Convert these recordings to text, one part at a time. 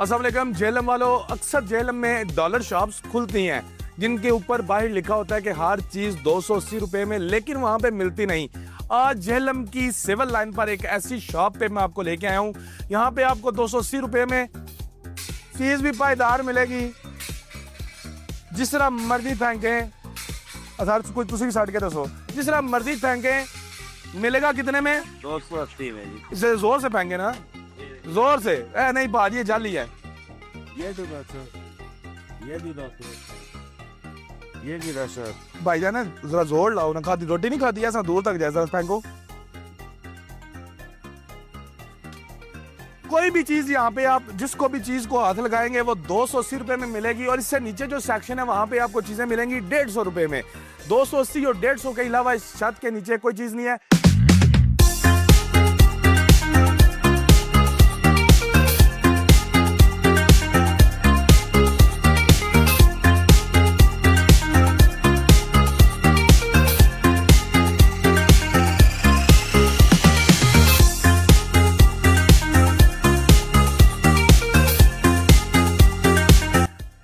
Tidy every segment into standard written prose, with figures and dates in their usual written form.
अस्सलाम वालेकुम। झेलम वालों, अक्सर झेलम में डॉलर शॉप्स खुलती हैं जिनके ऊपर बाहर लिखा होता है कि हर चीज 280 रुपए में, लेकिन वहां पे मिलती नहीं। आज झेलम की सिविल लाइन पर एक ऐसी शॉप पे मैं आपको लेके आया हूँ। यहाँ पे आपको 280 रुपए में चीज भी पायदार मिलेगी, जिस तरह मर्जी फेंके। कोई तुसी साइड के दसो, जिस तरह मर्जी फेंके मिलेगा कितने में? 280 में जी। इसे जोर से फेंके ना, जोर से। नहीं बाजी, ये जाली है। ये भी 200, ये भी 200, ये भी 200। भाईजान ना जरा जोर लाओ ना, खाती रोटी नहीं खाती, ऐसा दूर तक जैसा फेंको। कोई भी चीज यहाँ पे आप जिसको भी चीज को हाथ लगाएंगे वो 280 रुपए में मिलेगी, और इससे नीचे जो सेक्शन है वहां पे आपको चीजें मिलेंगी 150 रुपए में। 280 और 150 के अलावा इस छत के नीचे कोई चीज नहीं है।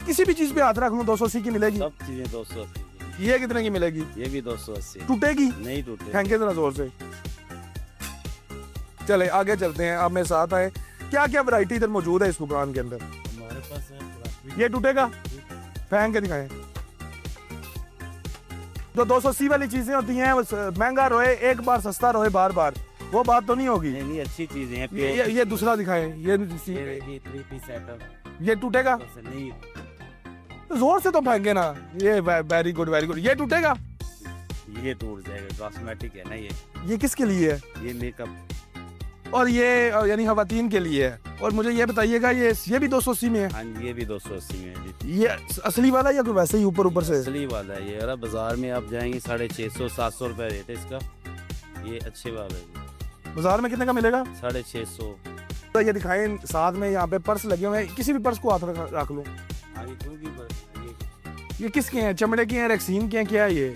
किसी भी चीज पे हाथ रख लूं 280 की मिलेगी। सब चीजें 280 की। ये कितने की मिलेगी? ये भी 280। टूटेगी? नहीं टूटे। फेंके जरा जोर से। चले आगे चलते हैं, आप मेरे साथ आए। क्या क्या वैरायटी इधर मौजूद है इस दुकान के अंदर? हमारे पास है ये टूटेगा? फेंक के दिखाएं। जो 280 वाली चीजें होती हैं महंगा रोए एक बार, सस्ता रोए बार बार, वो बात तो नहीं होगी। नहीं अच्छी चीजें हैं। ये दूसरा दिखाएं। ये 3 पीस सेटअप। ये टूटेगा? नहीं जोर से तो फेंके ना। ये वेरी गुड वेरी गुड। ये टूटेगा? ये टूट जाएगा, कॉस्मेटिक है ना ये। ये किसके लिए है? ये मेकअप। और ये यानी खवातीन के लिए है। और मुझे ये बताइएगा, ये भी 280 में है? हाँ ये भी 280 में है जी। ये असली वाला या कोई वैसे ही ऊपर ऊपर से? असली वाला है ये। अरे बाजार में आप जाएंगे 650 700 रुपए रेट है इसका। ये अच्छे वाला है। बाजार में कितने का मिलेगा? 650। तो ये दिखाएं, साथ में यहाँ पे पर्स लगे हुए हैं, किसी भी पर्स को हाथ रख लो। हाँ ये क्योंकि ये किसके हैं? चमड़े के हैं, रैक्सीन के हैं, क्या है ये?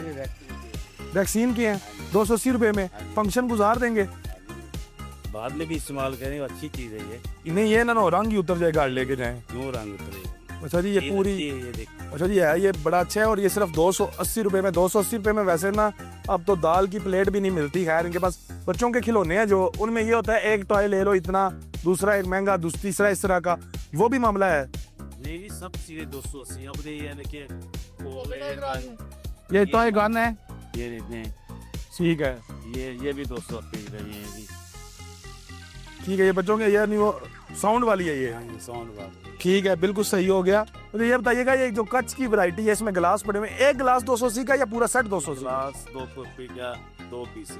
वैक्सीन के हैं। 280 रुपए में फंक्शन गुजार देंगे। बाद में भी इस्तेमाल करें, अच्छी चीज है ये। नहीं ये ना रंग ही उतर जाए, गाड़ लेके जाएं। क्यों रंग उतरे? अच्छा जी, ये पूरी। ये देखो। अच्छा जी है, ये बड़ा अच्छा है। और ये सिर्फ 280 रुपए में। 280 रुपए में वैसे ना अब तो दाल की प्लेट भी नहीं मिलती। खैर इनके पास बच्चों के खिलौने हैं जो, उनमें ये होता है एक टॉय ले लो इतना, दूसरा एक महंगा, तीसरा इस तरह का, वो भी मामला है। नहीं सब चीजें 280। अब ये देखिए ये टॉय गन है। ये देखते ठीक है, ये भी 280 का ये भी। ठीक है। ये बच्चों के, ये नहीं वो साउंड वाली है ये? साउंड वाला। ठीक है, बिल्कुल सही हो गया। तो ये बताइएगा, ये जो कच की वैरायटी है इसमें गिलास पड़े हुए, एक गिलास 280 का या पूरा सेट 280? ग्लास 280 का, 2 पीस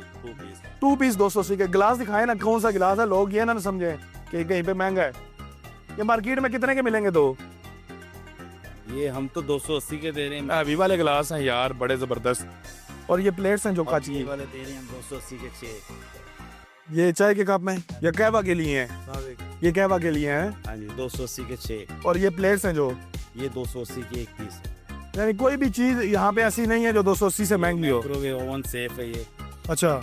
2 पीस 280 के। गिलास दिखाए ना कौन सा गिलास है, लोग ये ना समझे कि कहीं पे महंगा है। ये मार्केट में कितने के मिलेंगे? दो ये हम तो 280 के दे रहे हैं। अभी वाले गिलास हैं यार, बड़े जबरदस्त। और ये प्लेट्स हैं जो कांच की वाले दे रहे हैं हम 280 के 6। ये चाय के कप में या कहवा के लिए हैं? ये कहवा के लिए हैं। हाँ जी 280 के 6। और ये प्लेट्स हैं जो, ये 280 के 1 पीस। यानी कोई भी चीज यहाँ पे ऐसी नहीं है जो 280 से महंगी हो। माइक्रोवेव ओवन सेफ है ये। अच्छा,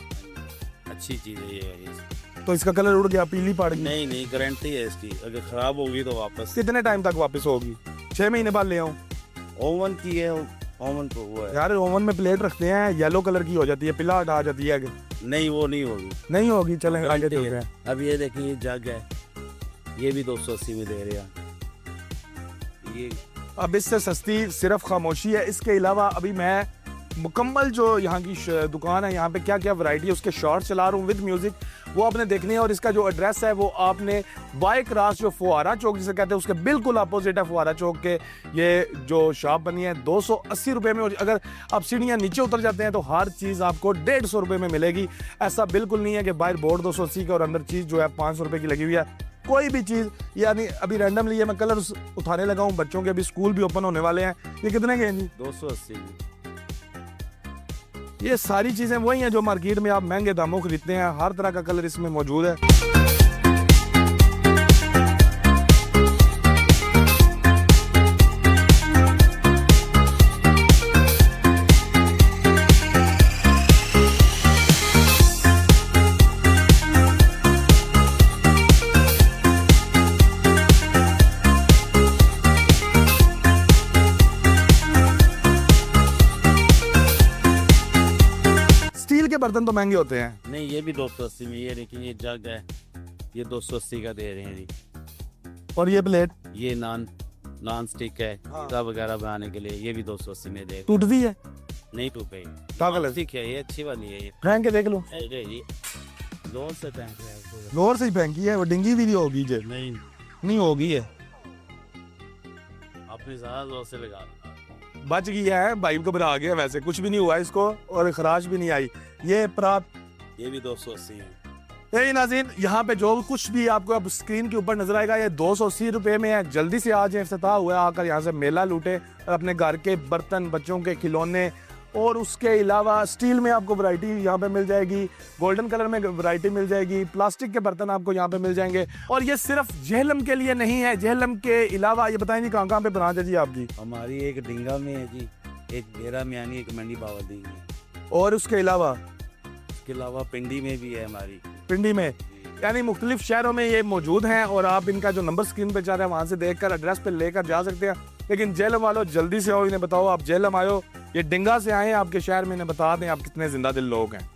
अच्छी चीज है ये। तो इसका कलर उड़ गया, पीली पड़ गई? नहीं गारंटी है इसकी, अगर खराब होगी तो वापस। कितने टाइम तक वापस होगी? 6 महीने बाद ले आऊं? ओवन की है, ओवन तो वो है यार ओवन में प्लेट रखते हैं, येलो कलर की हो जाती है, पिला हटा जाती है। नहीं वो नहीं होगी। नहीं होगी। चलें आगे चलते हैं। अब ये देखिए जग है, ये भी 280 में दे रहे हैं। ये अब इससे सस्ती सिर्फ खामोशी है। इसके अलावा अभी मैं मुकम्मल जो यहाँ की दुकान है, यहाँ पे क्या क्या वैरायटी है उसके शॉर्ट चला रहा हूँ विद म्यूजिक, वो आपने देखनी है। और इसका जो एड्रेस है वो आपने बाय क्रॉस जो फुहारा चौक जिसे कहते हैं उसके बिल्कुल अपोजिट है। फुहारा चौक के ये जो शॉप बनी है 280 रुपये में। अगर आप सीढ़ियाँ नीचे उतर जाते हैं तो हर चीज़ आपको 150 रुपये में मिलेगी। ऐसा बिल्कुल नहीं है कि बाहर बोर्ड 280 का और अंदर चीज़ जो है 500 रुपये की लगी हुई है। कोई भी चीज़, यानी अभी रैंडमली मैं कलर उठाने लगा हूँ, बच्चों के अभी स्कूल भी ओपन होने वाले हैं। ये कितने के हैं जी? 280। ये सारी चीजें वही हैं जो मार्केट में आप महंगे दामों खरीदते हैं। हर तरह का कलर इसमें मौजूद है। बर्तन तो महंगे होते हैं। नहीं ये भी 280 में, ये देखिए ये जग है, ये 280 का दे रहे हैं जी। और ये प्लेट ये नॉन स्टिक है, हाँ। पिज़्ज़ा वगैरह बनाने के लिए, ये भी 280 में दे। टूटती है? नहीं टूटे, पागल है। ठीक है, ये अच्छी वाली है ये। फेंक के देख लो। अरे जी जोर से फेंक रहे हैं आपको। जोर से ही फेंकी है, वो डिंगी भी नहीं होगी जे। नहीं नहीं होगी है, आपने ज़्यादा जोर से लगा। बच गया है भाई, घबरा गया, वैसे कुछ भी नहीं हुआ इसको और खराश भी नहीं आई। ये परात ये भी 280 है। यही नाज़रीन, यहाँ पे जो कुछ भी आपको अब स्क्रीन के ऊपर नजर आएगा ये 280 रुपये में है। जल्दी से आज इफ्तिताह हुआ है, आकर यहाँ से मेला लूटे और अपने घर के बर्तन, बच्चों के खिलौने और उसके अलावा स्टील में आपको वैरायटी यहाँ पे मिल जाएगी, गोल्डन कलर में वैरायटी मिल जाएगी, प्लास्टिक के बर्तन आपको यहाँ पे मिल जाएंगे। और ये सिर्फ जेहलम के लिए नहीं है, जेहलम के अलावा ये बताएं जी कहाँ पे ब्रांच है जी आपकी? हमारी एक डिंगा में है जी, एक डेरा में यानी एक मंडी बावदी में, और उसके अलावा इसके अलावा पिंडी में भी है हमारी। पिंडी में, यानी मुख्तलिफ शहरों में ये मौजूद हैं। और आप इनका जो नंबर स्क्रीन पे जा रहा है वहाँ से देखकर एड्रेस पे लेकर जा सकते हैं। लेकिन जेहलम वालों जल्दी से आओ, इन्हें बताओ आप जेहलम आयो, ये डिंगा से आए आपके शहर में, इन्हें बता दें आप कितने जिंदा दिल लोग हैं।